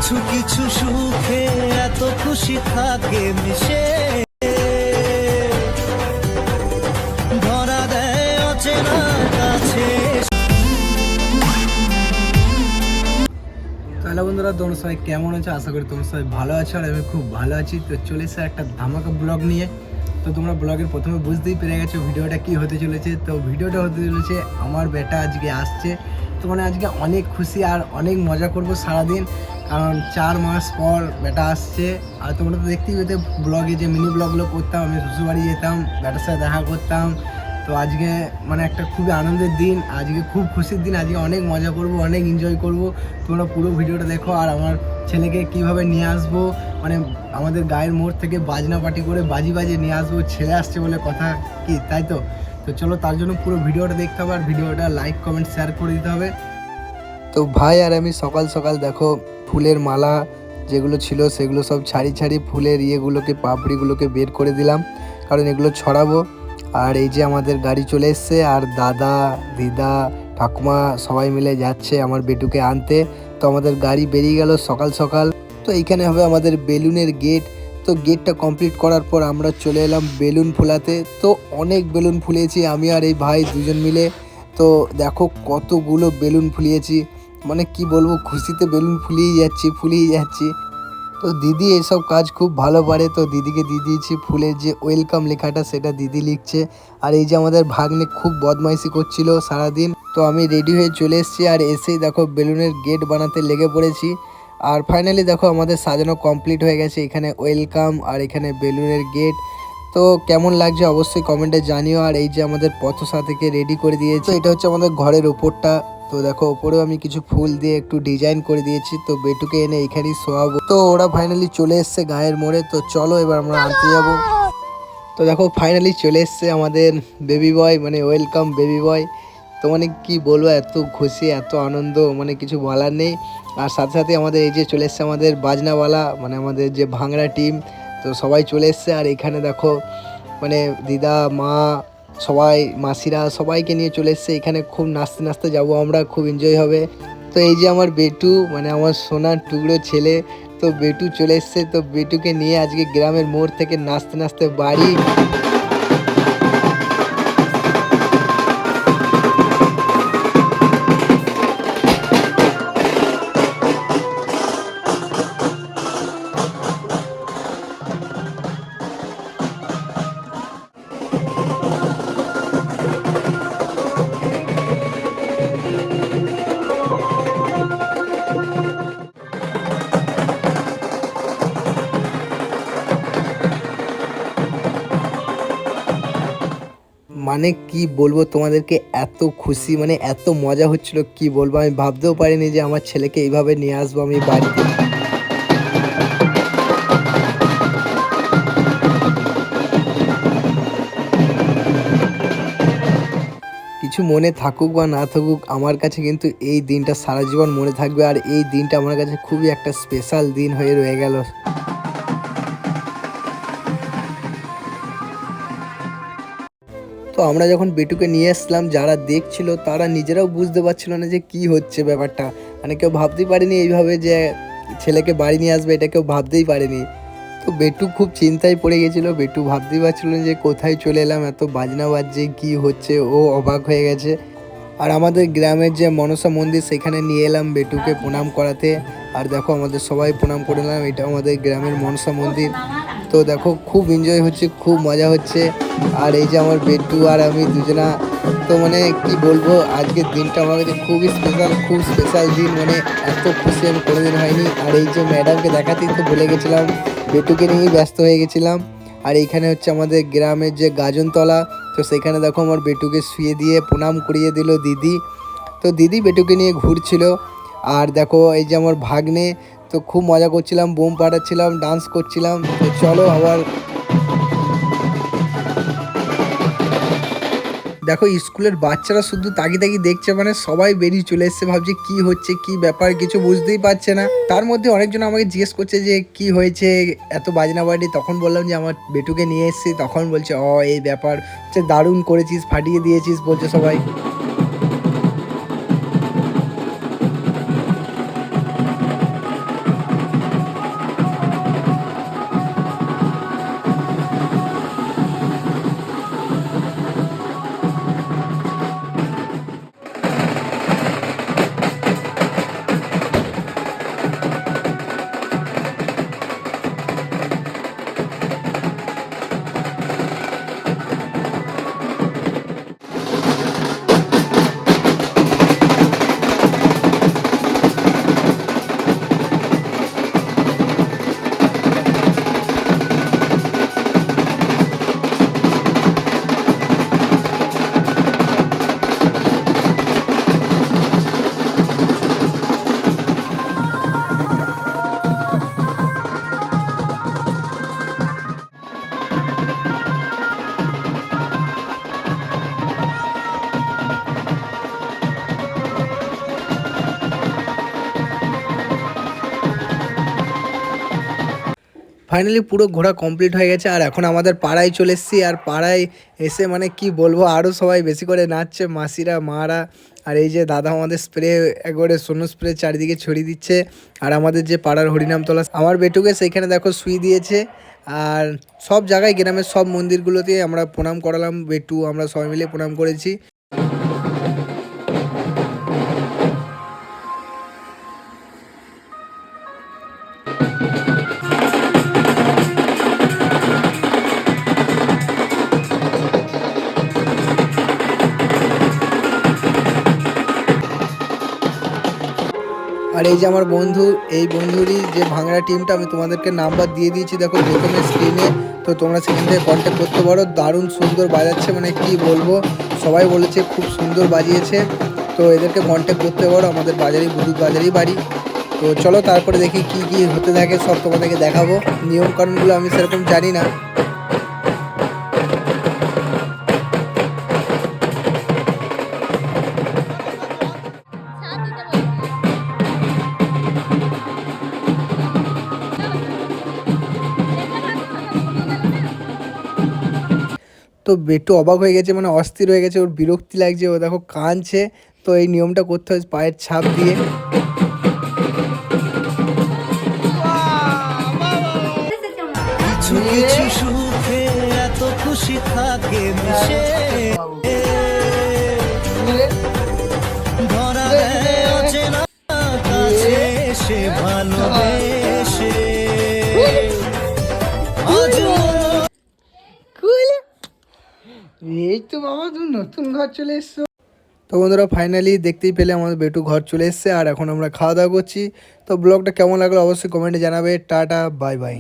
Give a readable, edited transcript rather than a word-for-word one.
কিছু কিছু সুখে এত খুশি থাকে মিশে, ধরা দেয় অচেনা কাছে। হ্যালো বন্ধুরা, তোমরা সবাই কেমন আছো? আশা করি তোমরা সবাই ভালো আছো আর আমি খুব ভালো আছি। তো চলে এসে একটা ধামাকা ব্লগ নিয়ে। তো তোমরা ব্লগের প্রথমে বুঝতেই পেরে গেছো ভিডিওটা কি হতে চলেছে। তো ভিডিওটা হতে চলেছে আমার বেটা আজকে আসছে। তো মানে আজকে অনেক খুশি আর অনেক মজা করব সারাদিন, কারণ 4 মাস পর বেটা আসছে। আর তোমরা তো দেখতেই পেতে ব্লগে যে মিনি ব্লগগুলো করতাম, আমি শ্বশুরবাড়ি যেতাম, বেটার সাথে দেখা করতাম। তো আজকে মানে একটা খুবই আনন্দের দিন, আজকে খুব খুশির দিন, আজকে অনেক মজা করব, অনেক এনজয় করব। তোমরা পুরো ভিডিওটা দেখো। আর আমার ছেলেকে কিভাবে নিয়ে আসবো, মানে আমাদের গায়ের মোড় থেকে বাজনা পার্টি করে বাজি বাজিয়ে নিয়ে আসবো, ছেলে আসছে বলে কথা কি, তাই তো? তো চলো, তার জন্য পুরো ভিডিওটা দেখতে হবে আর ভিডিওটা লাইক কমেন্ট শেয়ার করে দিতে হবে। তো ভাই আর আমি সকাল সকাল দেখো ফুলের মালা যেগুলো ছিল সেগুলো সব ছাড়ি ছাড়ি ফুলের ইয়েগুলোকে পাপড়িগুলোকে বের করে দিলাম, কারণ এগুলো ছড়াবো। আর এই যে আমাদের গাড়ি চলে এসছে আর দাদা দিদা ঠাকুমা সবাই মিলে যাচ্ছে আমার বেটুকে আনতে। তো আমাদের গাড়ি বেরিয়ে গেল সকাল সকাল। তো এইখানে হবে আমাদের বেলুনের গেট। তো গেটটা কমপ্লিট করার পর আমরা চলে এলাম বেলুন ফোলাতে। তো অনেক বেলুন ফুলিয়েছি আমি আর এই ভাই দুজন মিলে। তো দেখো কতগুলো বেলুন ফুলিয়েছি, মানে কি বলবো, খুশিতে বেলুন ফুলিয়ে যাচ্ছি। তো দিদি এইসব কাজ খুব ভালো পারে, তো দিদিকে দিয়ে দিয়েছি ফুলের যে ওয়েলকাম লেখাটা সেটা দিদি লিখছে। আর এই যে আমাদের ভাগ্নে খুব বদমাইশি করছিল সারাদিন। তো আমি রেডি হয়ে চলে এসেছি আর এসেই দেখো বেলুনের গেট বানাতে লেগে পড়েছি। আর ফাইনালি দেখো আমাদের সাজানো কমপ্লিট হয়ে গেছে, এখানে ওয়েলকাম আর এখানে বেলুনের গেট। তো কেমন লাগছে অবশ্যই কমেন্টে জানিও। আর এই যে আমাদের পথসা থেকে রেডি করে দিয়েছে, এটা হচ্ছে আমাদের ঘরের ওপরটা। তো দেখো ওপরেও আমি কিছু ফুল দিয়ে একটু ডিজাইন করে দিয়েছি। তো বেটুকে এনে এখানেই শোয়াবো। তো ওরা ফাইনালি চলে এসছে গায়ের মোড়ে। তো চলো এবার আমরা আনতে যাবো। তো দেখো ফাইনালি চলে এসছে আমাদের বেবি বয়, মানে ওয়েলকাম বেবি বয়। তো মানে কি বলবো, এত খুশি এত আনন্দ, মানে কিছু বলার নেই। আর সাথে সাথে আমাদের এই যে চলে এসছে আমাদের বাজনাওয়ালা, মানে আমাদের যে ভাঙড়া টিম। তো সবাই চলে এসছে আর এখানে দেখো মানে দিদা মা সবাই মাসিরা সবাইকে নিয়ে চলে এসছে। এখানে খুব নাচতে নাচতে যাবো আমরা, খুব এনজয় হবে। তো এই যে আমার বেটু, মানে আমার সোনার টুকরো ছেলে, তো বেটু চলে এসছে। তো বেটুকে নিয়ে আজকে গ্রামের মোড় থেকে নাচতে নাচতে বাড়ি। মানে কি বলবো তোমাদেরকে, এত খুশি, মানে এত মজা হচ্ছিল কি বলবো। আমি ভাবতেও পারিনি যে আমার ছেলেকে এইভাবে নিয়ে আসবো আমি বাড়িতে। কিছু মনে থাকুক বা না থাকুক, আমার কাছে কিন্তু এই দিনটা সারা জীবন মনে থাকবে। আর এই দিনটা আমার কাছে খুবই একটা স্পেশাল দিন হয়ে রয়ে গেল। তো আমরা যখন বেটুকে নিয়ে আসলাম, যারা দেখছিল তারা নিজেরাও বুঝতে পারছিল না যে কি হচ্ছে ব্যাপারটা। মানে কেউ ভাবতেই পারেনি এইভাবে যে ছেলেকে বাড়ি নিয়ে আসবে, এটা কেউ ভাবতেই পারেনি। তো বেটু খুব চিন্তায় পড়ে গেছিলো, বেটু ভাবতেই পারছিল না যে কোথায় চলে এলাম, এত বাজনা বাজছে কি হচ্ছে, ও অবাক হয়ে গেছে। আর আমাদের গ্রামের যে মনসা মন্দির সেখানে নিয়ে এলাম বেটুকে প্রণাম করাতে। আর দেখো আমাদের সবাই প্রণাম করে নিলাম, এটা আমাদের গ্রামের মনসা মন্দির। তো দেখো খুব এনজয় হচ্ছে, খুব মজা হচ্ছে। আর এই যে আমার বেটু আর আমি দুজনা, তো মানে কি বলবো, আজকের দিনটা আমার কাছে খুবই স্পেশাল, খুব স্পেশাল দিন, মানে এত খুশি আমি কোনোদিন হয়নি। আর এই যে ম্যাডামকে দেখাতেই তো ভুলে গেছিলাম, বেটুকে নিয়েই ব্যস্ত হয়ে গেছিলাম। আর এইখানে হচ্ছে আমাদের গ্রামের যে গাজনতলা। তো সেখানে দেখো আমার বেটুকে শুয়ে দিয়ে প্রণাম করিয়ে দিল দিদি। তো দিদি বেটুকে নিয়ে ঘুরছিল। আর দেখো এই যে আমার ভাগ্নে, তো খুব মজা করছিলাম, বোম পাঠাচ্ছিলাম, ডান্স করছিলাম। তো চলো আবার দেখো স্কুলের বাচ্চারা শুধু তাকি তাকি দেখছে, মানে সবাই বেরিয়ে চলে এসছে, ভাবছে কি হচ্ছে কি ব্যাপার, কিছু বুঝতেই পারছে না। তার মধ্যে অনেকজন আমাকে জিজ্ঞেস করছে যে কি হয়েছে এত বাজনা বাড়ি। তখন বললাম যে আমার বেটুকে নিয়ে এসেছি। তখন বলছে এই ব্যাপার হচ্ছে, দারুণ করেছিস, ফাটিয়ে দিয়েছিস বলছে সবাই। ফাইনালি পুরো ঘোরা কমপ্লিট হয়ে গেছে আর এখন আমাদের পাড়ায় চলে এসেছি। আর পাড়ায় এসে মানে কি বলবো, আরও সবাই বেশি করে নাচছে, মাসিরা, মারা। আর এই যে দাদা আমাদের স্প্রে, একবারে সোনো স্প্রে চারিদিকে ছড়িয়ে দিচ্ছে। আর আমাদের যে পাড়ার হরিনামতলা, আমার বেটুকে সেইখানে দেখো শুই দিয়েছে। আর সব জায়গায় গ্রামের সব মন্দিরগুলোতে আমরা প্রণাম করালাম, বেটু আমরা সবাই মিলে প্রণাম করেছি। আর এই যে আমার বন্ধু, এই বন্ধুরই যে ভাঙড়া টিমটা, আমি তোমাদেরকে নাম্বার দিয়ে দিয়েছি দেখো প্রথমে স্ক্রিনে। তো তোমরা সেখান থেকে কন্ট্যাক্ট করতে পারো। দারুণ সুন্দর বাজাচ্ছে, মানে কি বলবো, সবাই বলেছে খুব সুন্দর বাজিয়েছে। তো এদেরকে কন্ট্যাক্ট করতে পারো, আমাদের বাজারেই, বুধুর বাজারেই বাড়ি। তো চলো তারপরে দেখি কি কি হতে থাকে, সব তোমাদেরকে দেখাবো। নিয়মকানুনগুলো আমি সেরকম জানি না। তো বেটু অবাক হয়ে গেছে, মানে অস্থির হয়ে গেছে, ওর বিরক্তি লাগছে, ও দেখো কাঁদছে। তো এই নিয়মটা করতে হয় পায়ের ছাপ দিয়ে। কিছু কিছু সুখে এত খুশি থাকে মিশে, ধরা দেয় অচেনা কাছে সে ভালোবেসে। আজ এই তো বাবা, তুমি নতুন ঘর চলে এসছো। তো বন্ধুরা ফাইনালি দেখতেই পেলে আমাদের বেটু ঘর চলে এসছে। আর এখন আমরা খাওয়া দাওয়া করছি। তো ব্লগটা কেমন লাগলো অবশ্যই কমেন্টে জানাবে। Tata, bye bye.